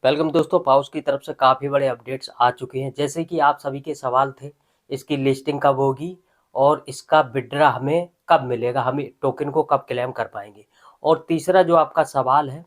Welcome दोस्तों, पाउस की तरफ से काफ़ी बड़े अपडेट्स आ चुके हैं। जैसे कि आप सभी के सवाल थे, इसकी लिस्टिंग कब होगी और इसका विड्रा हमें कब मिलेगा, हम टोकन को कब क्लेम कर पाएंगे। और तीसरा जो आपका सवाल है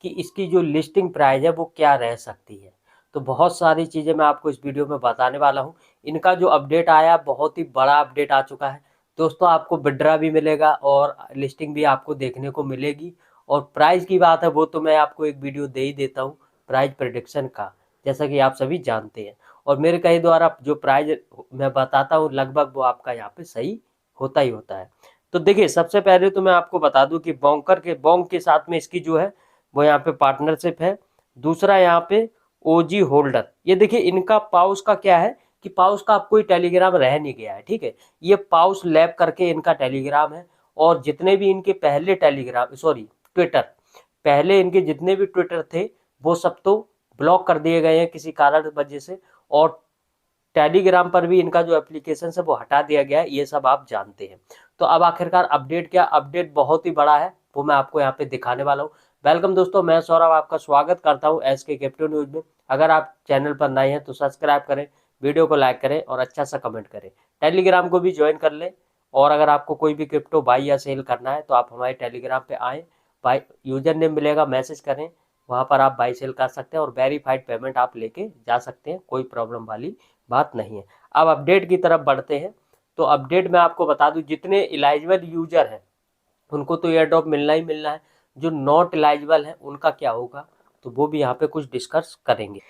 कि इसकी जो लिस्टिंग प्राइस है वो क्या रह सकती है। तो बहुत सारी चीज़ें मैं आपको इस वीडियो में बताने वाला हूँ। इनका जो अपडेट आया बहुत ही बड़ा अपडेट आ चुका है दोस्तों। आपको विड्रा भी मिलेगा और लिस्टिंग भी आपको देखने को मिलेगी। और प्राइस की बात है वो तो मैं आपको एक वीडियो दे ही देता हूँ प्राइज प्रेडिक्शन का, जैसा कि आप सभी जानते हैं। और मेरे कहे द्वारा जो प्राइज मैं बताता हूँ लगभग वो आपका यहाँ पे सही होता ही होता है। तो देखिए, सबसे पहले तो मैं आपको बता दूं कि बॉन्क के साथ में इसकी जो है वो यहाँ पे पार्टनरशिप है। दूसरा यहाँ पे ओजी होल्डर, ये देखिए इनका पाउस का क्या है कि पाउस का अब कोई टेलीग्राम रह नहीं गया है, ठीक है। ये पाउस लैब करके इनका टेलीग्राम है। और जितने भी इनके पहले टेलीग्राम सॉरी ट्विटर, पहले इनके जितने भी ट्विटर थे वो सब तो ब्लॉक कर दिए गए हैं किसी कारण वजह से। और टेलीग्राम पर भी इनका जो एप्लीकेशन है वो हटा दिया गया है, ये सब आप जानते हैं। तो अब आखिरकार अपडेट क्या, अपडेट बहुत ही बड़ा है, वो मैं आपको यहाँ पे दिखाने वाला हूँ। वेलकम दोस्तों, मैं सौरभ आपका स्वागत करता हूँ एसके क्रिप्टो न्यूज में। अगर आप चैनल पर नए हैं तो सब्सक्राइब करें, वीडियो को लाइक करें और अच्छा सा कमेंट करें। टेलीग्राम को भी ज्वाइन कर लें। और अगर आपको कोई भी क्रिप्टो बाई या सेल करना है तो आप हमारे टेलीग्राम पे आएँ, बाई यूजर नेम मिलेगा, मैसेज करें, वहाँ पर आप बाई सेल कर सकते हैं और वेरीफाइड पेमेंट आप लेके जा सकते हैं, कोई प्रॉब्लम वाली बात नहीं है। अब अपडेट की तरफ बढ़ते हैं। तो अपडेट में आपको बता दूं, जितने एलिजिबल यूजर हैं उनको तो एयर ड्रॉप मिलना ही मिलना है। जो नॉट एलिजिबल है उनका क्या होगा, तो वो भी यहाँ पे कुछ डिस्कस करेंगे।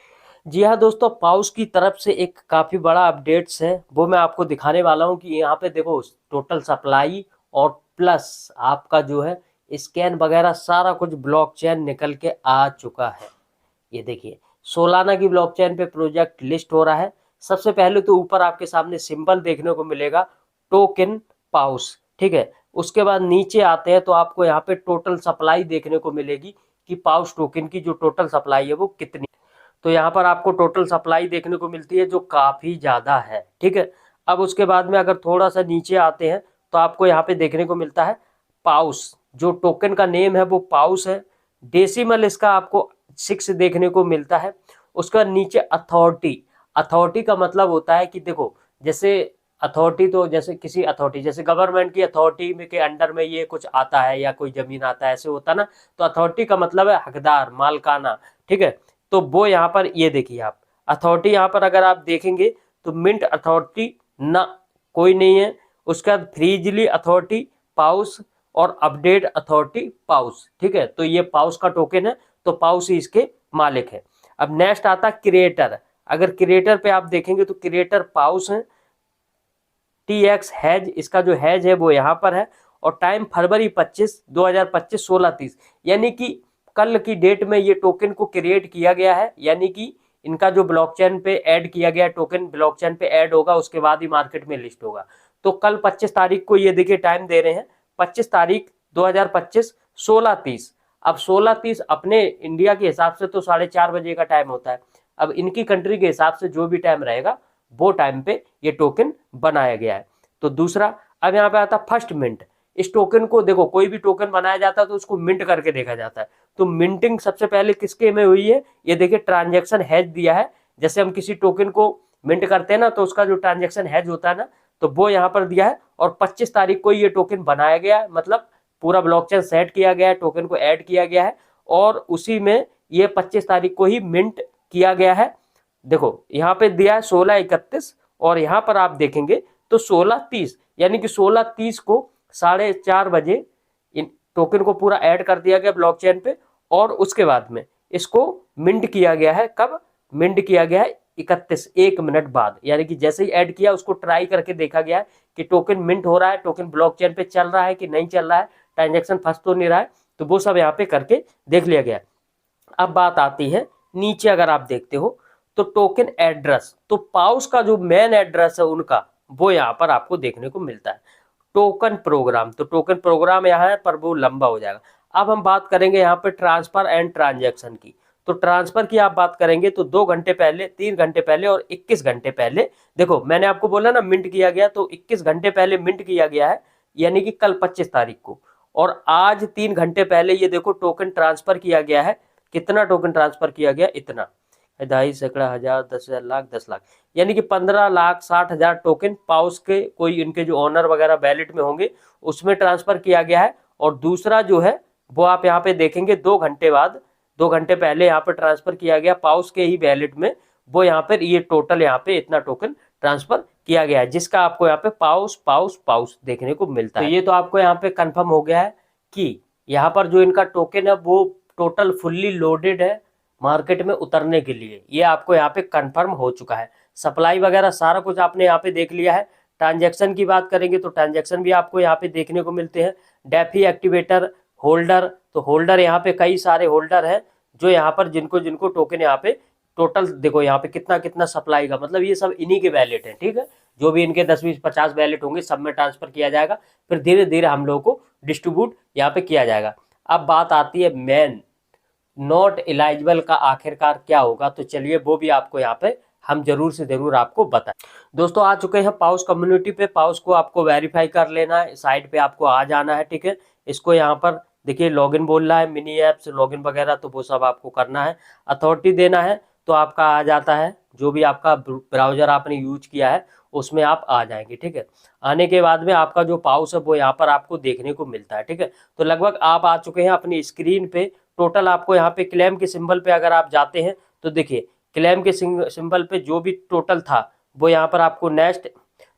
जी हाँ दोस्तों, पाउस की तरफ से एक काफ़ी बड़ा अपडेट्स है, वो मैं आपको दिखाने वाला हूँ कि यहाँ पे देखो टोटल सप्लाई और प्लस आपका जो है स्कैन वगैरह सारा कुछ ब्लॉकचेन निकल के आ चुका है। ये देखिए सोलाना की ब्लॉकचेन पे प्रोजेक्ट लिस्ट हो रहा है। सबसे पहले तो ऊपर आपके सामने सिंबल देखने को मिलेगा टोकन पाउस, ठीक है। उसके बाद नीचे आते हैं तो आपको यहाँ पे टोटल सप्लाई देखने को मिलेगी कि पाउस टोकन की जो टोटल सप्लाई है वो कितनी। तो यहाँ पर आपको टोटल सप्लाई देखने को मिलती है जो काफ़ी ज़्यादा है, ठीक है। अब उसके बाद में अगर थोड़ा सा नीचे आते हैं तो आपको यहाँ पे देखने को मिलता है पाउस, जो टोकन का नेम है वो पाउस है। डेसिमल इसका आपको 6 देखने को मिलता है। उसका नीचे अथॉरिटी, अथॉरिटी का मतलब होता है कि देखो जैसे अथॉरिटी तो जैसे किसी अथॉरिटी, जैसे गवर्नमेंट की अथॉरिटी में के अंडर में ये कुछ आता है या कोई जमीन आता है, ऐसे होता ना। तो अथॉरिटी का मतलब है हकदार, मालकाना, ठीक है। तो वो यहाँ पर ये देखिए आप अथॉरिटी, यहाँ पर अगर आप देखेंगे तो मिंट अथॉरिटी ना कोई नहीं है। उसका फ्रीजली अथॉरिटी पाउस और अपडेट अथॉरिटी पाउस, ठीक है। तो ये पाउस का टोकन है, तो पाउस ही इसके मालिक है। अब नेक्स्ट आता क्रिएटर। अगर क्रिएटर पे आप देखेंगे तो क्रिएटर पाउस है। TX हैज, इसका जो हैज है वो यहाँ पर है। और टाइम फरवरी 25 2025 16:30, यानी कि कल की डेट में ये टोकन को क्रिएट किया गया है। यानी कि इनका जो ब्लॉकचेन पे ऐड किया गया टोकन ब्लॉकचेन पे ऐड होगा, उसके बाद ही मार्केट में लिस्ट होगा। तो कल 25 तारीख को ये देखिए टाइम दे रहे हैं, 25 तारीख 2025 16:30। अब 16:30 अपने इंडिया के हिसाब से तो 4:30 बजे का टाइम होता है। अब इनकी कंट्री के हिसाब से जो भी टाइम रहेगा वो टाइम पे ये टोकन बनाया गया है। तो दूसरा, अब यहाँ पे आता फर्स्ट मिंट। इस टोकन को देखो, कोई भी टोकन बनाया जाता है तो उसको मिंट करके देखा जाता है। तो मिंटिंग सबसे पहले किसके में हुई है, ये देखिए ट्रांजेक्शन हैज दिया है। जैसे हम किसी टोकन को मिंट करते हैं ना, तो उसका जो ट्रांजेक्शन हैज होता है ना, तो वो यहाँ पर दिया है। और 25 तारीख को ये टोकन बनाया गया है, मतलब पूरा ब्लॉकचेन सेट किया गया है, टोकन को ऐड किया गया है और उसी में ये 25 तारीख को ही मिंट किया गया है। देखो यहाँ पे दिया है 16:31 और यहाँ पर आप देखेंगे तो 16:30, यानी कि 16:30 को 4:30 बजे इन टोकन को पूरा ऐड कर दिया गया ब्लॉकचेन पे। और उसके बाद में इसको मिंट किया गया है। कब मिंट किया गया है, 1 मिनट बाद। यानी कि जैसे ही ऐड किया उसको ट्राई करके देखा गया है कि टोकन मिंट हो रहा है, टोकन ब्लॉकचेन पे चल रहा है कि नहीं चल रहा है, ट्रांजेक्शन फंस तो नहीं रहा है। तो वो सब यहाँ पे करके देख लिया गया। अब बात आती है नीचे, अगर आप देखते हो तो टोकन एड्रेस, तो पाउस का जो मेन एड्रेस है उनका वो यहाँ पर आपको देखने को मिलता है। टोकन प्रोग्राम, तो टोकन प्रोग्राम यहाँ है पर वो लंबा हो जाएगा। अब हम बात करेंगे यहाँ पे ट्रांसफर एंड ट्रांजैक्शन की। तो ट्रांसफर की आप बात करेंगे तो 2 घंटे पहले, 3 घंटे पहले और 21 घंटे पहले। देखो मैंने आपको बोला ना मिंट किया गया, तो 21 घंटे पहले मिंट किया गया है, यानी कि कल 25 तारीख को। और आज 3 घंटे पहले ये देखो टोकन ट्रांसफर किया गया है कितना टोकन ट्रांसफर किया गया, इतना 2.5 सैकड़ा, 1000, 10,000, लाख, 10 लाख, यानी कि 15,60,000 टोकन पाउस के कोई इनके जो ऑनर वगैरह वैलेट में होंगे उसमें ट्रांसफर किया गया है। और दूसरा जो है वो आप यहाँ पे देखेंगे 2 घंटे बाद, 2 घंटे पहले यहाँ पे ट्रांसफर किया गया पाउस के ही वैलेट में, वो यहाँ पर ये टोटल यहाँ पे इतना टोकन ट्रांसफर किया गया है, जिसका आपको यहाँ पे पाउस पाउस पाउस देखने को मिलता है। तो ये तो आपको यहाँ पे कंफर्म हो गया है कि यहाँ पर जो इनका टोकन है वो टोटल फुल्ली लोडेड है मार्केट में उतरने के लिए, ये आपको यहाँ पे कंफर्म हो चुका है। सप्लाई वगैरह सारा कुछ आपने यहाँ पे देख लिया है। ट्रांजैक्शन की बात करेंगे तो ट्रांजैक्शन भी आपको यहाँ पे देखने को मिलते हैं। डेफी एक्टिवेटर होल्डर, तो होल्डर यहाँ पे कई सारे होल्डर हैं जो यहाँ पर जिनको जिनको टोकन यहाँ पे टोटल देखो यहाँ पे कितना कितना सप्लाई का, मतलब ये सब इन्हीं के वैलेट हैं, ठीक है। जो भी इनके 10, 20, 50 वैलेट होंगे सब में ट्रांसफर किया जाएगा, फिर धीरे धीरे हम लोगों को डिस्ट्रीब्यूट यहाँ पे किया जाएगा। अब बात आती है मेन नॉट एलिजिबल का आखिरकार क्या होगा, तो चलिए वो भी आपको यहाँ पे हम जरूर से जरूर आपको बताएं। दोस्तों आ चुके हैं पाउस कम्युनिटी पे, पाउस को आपको वेरीफाई कर लेना है, साइट पे आपको आ जाना है, ठीक है। इसको यहाँ पर देखिए लॉगिन बोल रहा है, मिनी ऐप्स लॉगिन वगैरह, तो वो सब आपको करना है, अथॉरिटी देना है, तो आपका आ जाता है। जो भी आपका ब्राउजर आपने यूज किया है उसमें आप आ जाएंगे, ठीक है। आने के बाद में आपका जो पाउस है वो यहाँ पर आपको देखने को मिलता है, ठीक है। तो लगभग आप आ चुके हैं अपनी स्क्रीन पे। टोटल आपको यहाँ पे क्लेम के सिंबल पे अगर आप जाते हैं तो देखिए क्लेम के सिंबल पे जो भी टोटल था वो यहाँ पर आपको नेक्स्ट,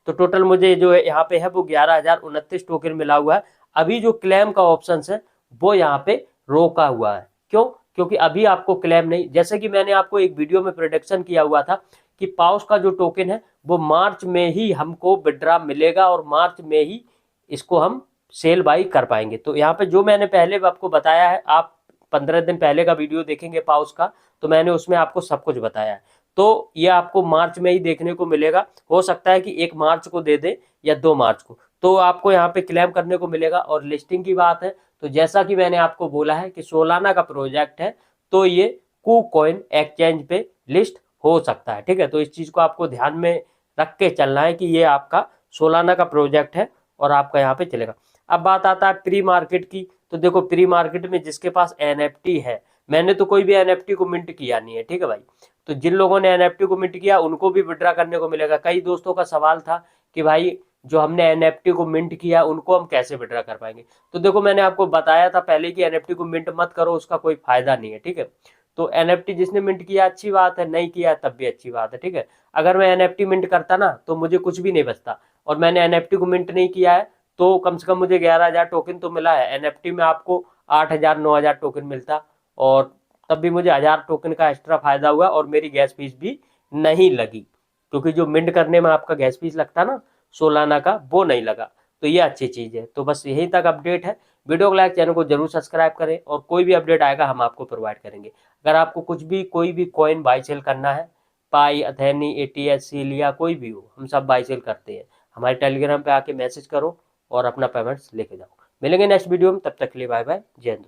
तो टोटल मुझे जो है यहाँ पे है वो 11,029 टोकन मिला हुआ है। अभी जो क्लेम का ऑप्शन है वो यहाँ पे रोका हुआ है, क्यों? क्योंकि अभी आपको क्लेम नहीं, जैसे कि मैंने आपको एक वीडियो में प्रेडिक्शन किया हुआ था कि पाउस का जो टोकन है वो मार्च में ही हमको विड्रॉ मिलेगा और मार्च में ही इसको हम सेल बाई कर पाएंगे। तो यहाँ पे जो मैंने पहले आपको बताया है, आप 15 दिन पहले का वीडियो देखेंगे पाउस का, तो मैंने उसमें आपको सब कुछ बताया है। तो ये आपको मार्च में ही देखने को मिलेगा, हो सकता है कि 1 मार्च को दे दे या 2 मार्च को, तो आपको यहाँ पे क्लेम करने को मिलेगा। और लिस्टिंग की बात है तो जैसा कि मैंने आपको बोला है कि सोलाना का प्रोजेक्ट है, तो ये KuCoin एक्सचेंज पे लिस्ट हो सकता है, ठीक है। तो इस चीज को आपको ध्यान में रख के चलना है कि ये आपका सोलाना का प्रोजेक्ट है और आपका यहाँ पे चलेगा। अब बात आता है प्री मार्केट की, तो देखो प्री मार्केट में जिसके पास NFT है, मैंने तो कोई भी NFT को मिंट किया नहीं है, ठीक है भाई। तो जिन लोगों ने NFT को मिंट किया उनको भी विड्रॉ करने को मिलेगा। कई दोस्तों का सवाल था कि भाई जो हमने NFT को मिंट किया उनको हम कैसे विड्रॉ कर पाएंगे, तो देखो मैंने आपको बताया था पहले कि NFT को मिंट मत करो, उसका कोई फायदा नहीं है, ठीक है। तो NFT जिसने मिंट किया अच्छी बात है, नहीं किया तब भी अच्छी बात है, ठीक है। अगर मैं NFT मिंट करता ना तो मुझे कुछ भी नहीं बचता, और मैंने NFT को मिंट नहीं किया है तो कम से कम मुझे 11,000 टोकन तो मिला है। NFT में आपको 8,000 9,000 टोकन मिलता, और तब भी मुझे 1000 टोकन का एक्स्ट्रा फायदा हुआ और मेरी गैस फीस भी नहीं लगी, क्योंकि जो मिंट करने में आपका गैस फीस लगता ना सोलाना का, वो नहीं लगा। तो ये अच्छी चीज़ है। तो बस यहीं तक अपडेट है। वीडियो को लाइक, चैनल को जरूर सब्सक्राइब करें, और कोई भी अपडेट आएगा हम आपको प्रोवाइड करेंगे। अगर आपको कुछ भी कोई भी कॉइन बाई सेल करना है, पाई, अथेनी, ATS, सीलिया, कोई भी हो, हम सब बाई सेल करते हैं। हमारे टेलीग्राम पे आके मैसेज करो और अपना पेमेंट्स लेके जाओ। मिलेंगे नेक्स्ट वीडियो में, तब तक के लिए बाय बाय, जय हिंद।